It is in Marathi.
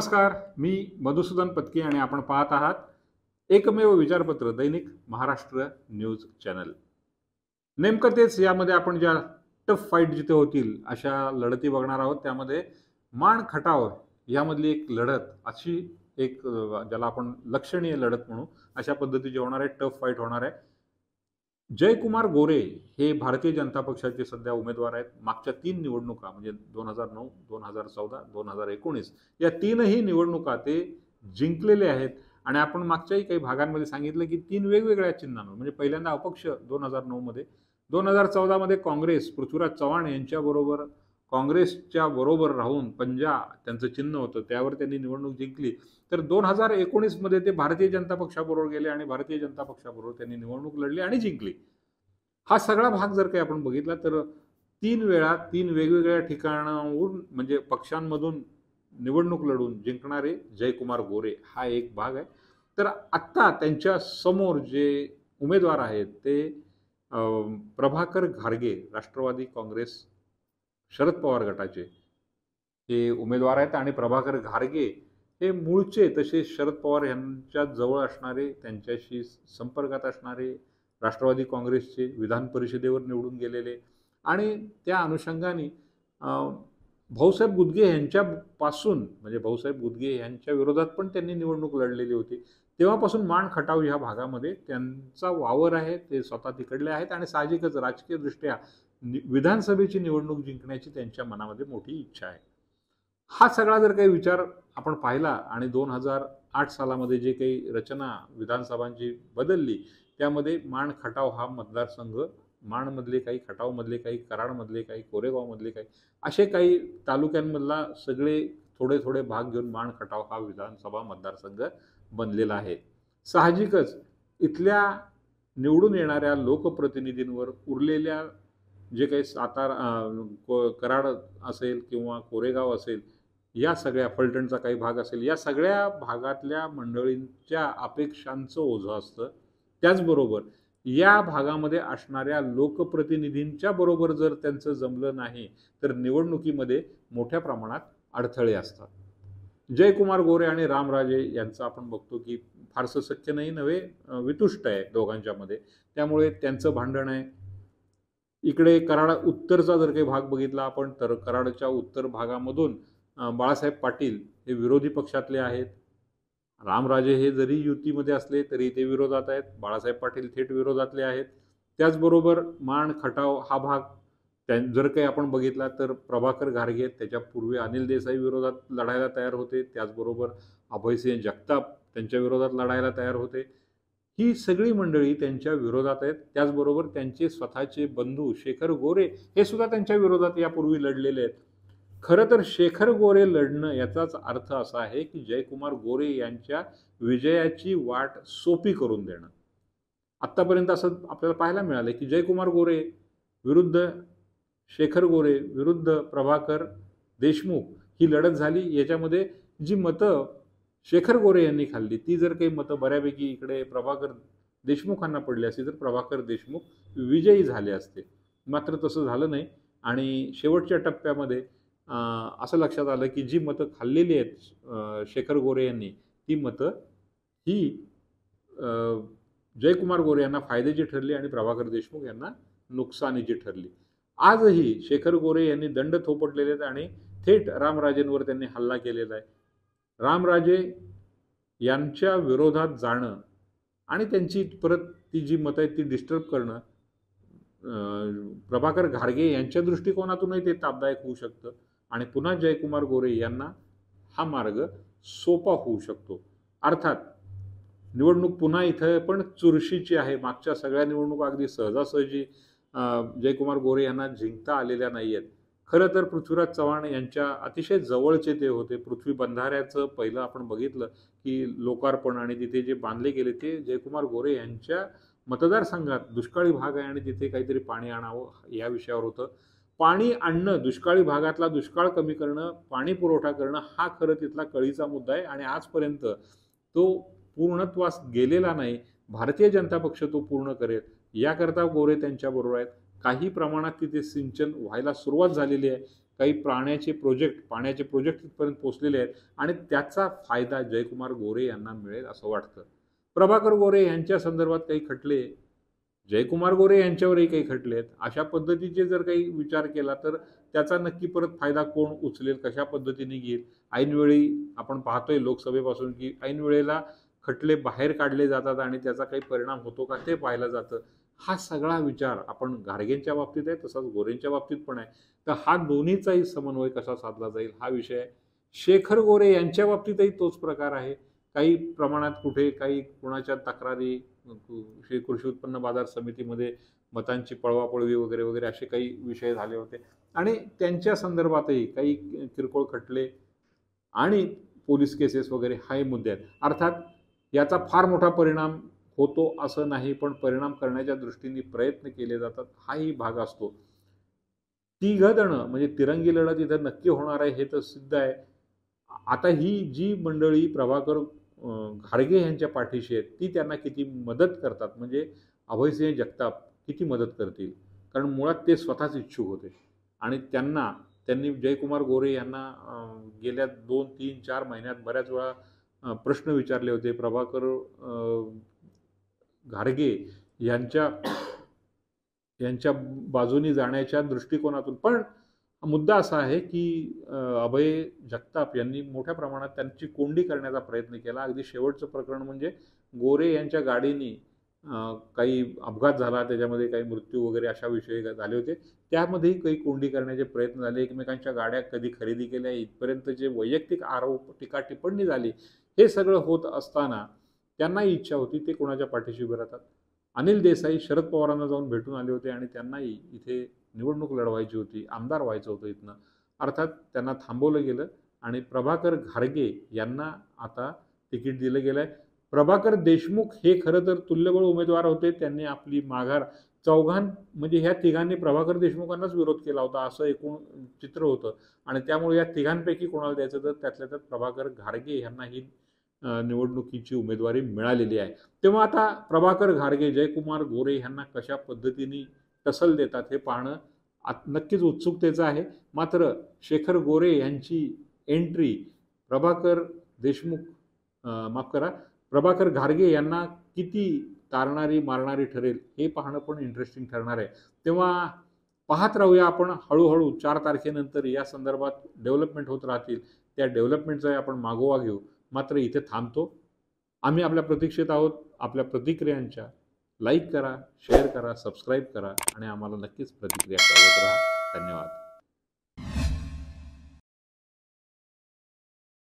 नमस्कार, मी मधुसूदन पत्की आणि आपण पाहत आहात एकमेव विचारपत्र दैनिक महाराष्ट्र न्यूज चॅनल. नेमकं तेच यामध्ये आपण ज्या टफ फाईट जिथे होतील अशा लढती बघणार आहोत. त्यामध्ये माण खटाव यामधली एक लढत अशी एक ज्याला आपण लक्षणीय लढत म्हणू अशा पद्धतीची होणार आहे. टफ फाईट होणार आहे. जयकुमार गोरे हे भारतीय जनता पक्षाचे सध्या उमेदवार आहेत. मागच्या 3 निवडणुका म्हणजे 2009, 2014, 2019 या तीनही निवडणुका ते जिंकलेले आहेत. आणि आपण मागच्याही काही भागांमध्ये सांगितलं की 3 वेगवेगळ्या चिन्हांवर म्हणजे पहिल्यांदा अपक्ष 2009 मध्ये, 2014 मध्ये काँग्रेस पृथ्वीराज चव्हाण यांच्याबरोबर काँग्रेसच्या बरोबर राहून पंजा त्यांचं चिन्ह होतं, त्यावर त्यांनी निवडणूक जिंकली. तर 2019 मध्ये ते भारतीय जनता पक्षाबरोबर गेले आणि भारतीय जनता पक्षाबरोबर त्यांनी निवडणूक लढली आणि जिंकली. हा सगळा भाग जर काही आपण बघितला तर 3 वेळा 3 वेगवेगळ्या ठिकाणाहून म्हणजे पक्षांमधून निवडणूक लढून जिंकणारे जयकुमार गोरे हा एक भाग आहे. तर आत्ता त्यांच्या समोर जे उमेदवार आहेत ते प्रभाकर घारगे, राष्ट्रवादी काँग्रेस शरद पवार गटाचे हे उमेदवार आहेत. आणि प्रभाकर घारगे हे मूळचे तसे शरद पवार यांच्या जवळ असणारे, त्यांच्याशी संपर्कात असणारे, राष्ट्रवादी काँग्रेसचे विधान परिषदेवर निवडून गेलेले आणि त्या अनुषंगाने भाऊसाहेब गुदगे यांच्यापासून म्हणजे भाऊसाहेब गुदगे यांच्या विरोधात पण त्यांनी निवडणूक लढलेली होती. तेव्हापासून माण खटाव ह्या भागामध्ये त्यांचा वावर आहे. ते स्वतः तिकडले आहेत आणि साहजिकच राजकीयदृष्ट्या विधानसभेची निवडणूक जिंकण्याची त्यांच्या मनामध्ये मोठी इच्छा आहे. हा सगळा जर काही विचार आपण पाहिला आणि 2008 सालामध्ये जे काही रचना विधानसभांची बदलली त्यामध्ये माण खटाव हा मतदारसंघ, माणमधले काही, खटावमधले काही, कराडमधले काही, कोरेगावमधले काही असे काही तालुक्यांमधला सगळे थोडे थोडे भाग घेऊन माण खटाव हा विधानसभा मतदारसंघ बनलेला आहे. साहजिकच इथल्या निवडून येणाऱ्या लोकप्रतिनिधींवर उरलेल्या जे काही कराड असेल किंवा कोरेगाव असेल, या सगळ्या फलटणचा काही भाग असेल, या सगळ्या भागातल्या मंडळींच्या अपेक्षांचं ओझं असतं. त्याचबरोबर या भागामध्ये असणाऱ्या लोकप्रतिनिधींच्या बरोबर जर त्यांचं जमलं नाही तर निवडणुकीमध्ये मोठ्या प्रमाणात अडथळे असतात. जयकुमार गोरे आणि रामराजे यांचं आपण बघतो की फारसं सख्य नाही नव्हे, वितुष्ट आहे दोघांच्यामध्ये. त्यामुळे त्यांचं भांडण आहे. इकडे कराड उत्तरचा जर काही भाग बघितला आपण तर कराडच्या उत्तर भागामधून बाळासाहेब पाटील हे विरोधी पक्षातले आहेत. रामराजे हे जरी युतीमध्ये असले तरी ते विरोधात आहेत. बाळासाहेब पाटील थेट विरोधातले आहेत. त्याचबरोबर माण खटाव हा भाग जर काही आपण बघितला तर प्रभाकर घारगे, त्याच्यापूर्वी अनिल देसाई विरोधात लढायला तयार होते. त्याचबरोबर अभयसिंह जगताप त्यांच्या विरोधात लढायला तयार होते. ही सगळी मंडळी त्यांच्या विरोधात आहेत. त्याचबरोबर त्यांचे स्वतःचे बंधू शेखर गोरे हे सुद्धा त्यांच्या विरोधात यापूर्वी लढलेले आहेत. खरं तर शेखर गोरे लढणं याचाच अर्थ असा आहे की जयकुमार गोरे यांच्या विजयाची वाट सोपी करून देणं. आत्तापर्यंत असं आपल्याला पाहायला मिळालं की जयकुमार गोरे विरुद्ध शेखर गोरे विरुद्ध प्रभाकर देशमुख ही लढत झाली. याच्यामध्ये जी मतं शेखर गोरे यांनी खाल्ली ती जर काही मतं बऱ्यापैकी इकडे प्रभाकर देशमुखांना पडली असती तर प्रभाकर देशमुख विजयी झाले असते. मात्र तसं झालं नाही आणि शेवटच्या टप्प्यामध्ये असं लक्षात आलं की जी मतं खाल्लेली आहेत शेखर गोरे यांनी ती मतं ही जयकुमार गोरे यांना फायद्याची ठरली आणि प्रभाकर देशमुख यांना नुकसानीची ठरली. आजही शेखर गोरे यांनी दंड थोपटलेले आहेत आणि थेट रामराजेंवर त्यांनी हल्ला केलेला आहे. रामराजे यांच्या विरोधात जाणं आणि त्यांची परत ती जी मतं आहेत ती डिस्टर्ब करणं प्रभाकर घारगे यांच्या दृष्टिकोनातूनही ते तापदायक होऊ शकतं आणि पुन्हा जयकुमार गोरे यांना हा मार्ग सोपा होऊ शकतो. अर्थात निवडणूक पुन्हा इथं पण चुरशीची आहे. मागच्या सगळ्या निवडणुका अगदी सहजासहजी जयकुमार गोरे यांना जिंकता आलेल्या नाही आहेत. खरं तर पृथ्वीराज चव्हाण यांच्या अतिशय जवळचे ते होते. पृथ्वी बंधाऱ्याचं पहिलं आपण बघितलं की लोकार्पण आणि तिथे जे बांधले गेले ते जयकुमार गोरे यांच्या मतदारसंघात दुष्काळी भाग आहे आणि तिथे काहीतरी पाणी आणावं या विषयावर होतं. पाणी आणणं, दुष्काळी भागातला दुष्काळ कमी करणं, पाणी पुरवठा करणं हा खरं तिथला कळीचा मुद्दा आहे आणि आजपर्यंत तो पूर्णत्वास गेलेला नाही. भारतीय जनता पक्ष तो पूर्ण करेल याकरता गोरे त्यांच्याबरोबर आहेत. काही प्रमाणात तिथे सिंचन व्हायला सुरुवात झालेली आहे. काही पाण्याचे प्रोजेक्ट तिथपर्यंत पोहोचलेले आहेत आणि त्याचा फायदा जयकुमार गोरे यांना मिळेल असं वाटतं. प्रभाकर गोरे यांच्या संदर्भात काही खटले, जयकुमार गोरे यांच्यावरही काही खटले आहेत. अशा पद्धतीचे जर काही विचार केला तर त्याचा नक्की परत फायदा कोण उचलेल, कशा पद्धतीने घेईल. ऐनवेळी आपण पाहतोय लोकसभेपासून की ऐन वेळेला खटले बाहेर काढले जातात आणि त्याचा काही परिणाम होतो का ते पाहिलं जातं. हा सगळा विचार आपण घारगेंच्या बाबतीत आहे, तसाच गोरेंच्या बाबतीत पण आहे. तर हा दोन्हीचाही समन्वय कसा साधला जाईल हा विषय आहे. शेखर गोरे यांच्या बाबतीतही तोच प्रकार आहे. काही प्रमाणात कुठे काही कुणाच्या तक्रारी कृषी उत्पन्न बाजार समितीमध्ये मतांची पळवापळवी वगैरे वगैरे असे काही विषय झाले होते आणि त्यांच्या संदर्भातही काही किरकोळ खटले आणि पोलीस केसेस वगैरे हाही मुद्दे आहेत. अर्थात याचा फार मोठा परिणाम होतो असं नाही, पण परिणाम करण्याच्या दृष्टीने प्रयत्न केले जातात हाही भाग असतो. तिघजणं म्हणजे तिरंगी लढत इथं नक्की होणार आहे हे तर सिद्ध आहे. आता ही जी मंडळी प्रभाकर घारगे यांच्या पाठीशी आहेत ती त्यांना किती मदत करतात, म्हणजे अभयसिंह जगताप किती मदत करतील, कारण मुळात ते स्वतःच इच्छुक होते आणि त्यांनी जयकुमार गोरे यांना गेल्या 2, 3, 4 महिन्यात बऱ्याच वेळा प्रश्न विचारले होते. प्रभाकर घारगे यांच्या बाजूनी जाण्याच्या दृष्टिकोनातून. पण मुद्दा असा आहे की अभय जगताप यांनी मोठ्या प्रमाणात त्यांची कोंडी करण्याचा प्रयत्न केला. अगदी शेवटचं प्रकरण म्हणजे गोरे यांच्या गाडीने काही अपघात झाला, त्याच्यामध्ये काही मृत्यू वगैरे अशा विषय झाले होते. त्यामध्येही काही कोंडी करण्याचे प्रयत्न झाले. एकमेकांच्या गाड्या कधी खरेदी केल्या इथपर्यंतचे वैयक्तिक आरोप, टीका टिप्पणी झाली. हे सगळं होत असताना त्यांनाही इच्छा होती ते कोणाच्या पाठीशी उभे राहतात. अनिल देसाई शरद पवारांना जाऊन भेटून आले होते आणि त्यांनाही इथे निवडणूक लढवायची होती, आमदार व्हायचं होतं इथनं. अर्थात त्यांना थांबवलं गेलं आणि प्रभाकर घारगे यांना आता तिकीट दिलं गेलं आहे. प्रभाकर देशमुख हे खरं तर तुल्यबळ उमेदवार होते. त्यांनी आपली माघार म्हणजे ह्या तिघांनी प्रभाकर देशमुखांनाच विरोध केला होता असं एकूण चित्र होतं आणि त्यामुळे या तिघांपैकी कोणाला द्यायचं तर त्यातल्या त्यात प्रभाकर घारगे यांना ही निवडणुकीची उमेदवारी मिळालेली आहे. तेव्हा आता प्रभाकर घारगे, जयकुमार गोरे यांना कशा पद्धतीने टसल देतात हे पाहणं नक्कीच उत्सुकतेचं आहे. मात्र शेखर गोरे यांची एंट्री प्रभाकर घारगे यांना किती तारणारी मारणारी ठरेल हे पाहणं पण इंटरेस्टिंग ठरणार आहे. तेव्हा पाहत राहूया आपण. हळूहळू 4 तारखेनंतर या संदर्भात डेव्हलपमेंट होत राहतील. त्या डेव्हलपमेंटचा आपण मागोवा घेऊ. मात्र इथे थांबतो. आम्ही आपल्या प्रतीक्षेत आहोत. आपल्या प्रतिक्रियांच्या लाईक करा, शेअर करा, सबस्क्राईब करा आणि आम्हाला नक्कीच प्रतिक्रिया कळवत राहा. धन्यवाद.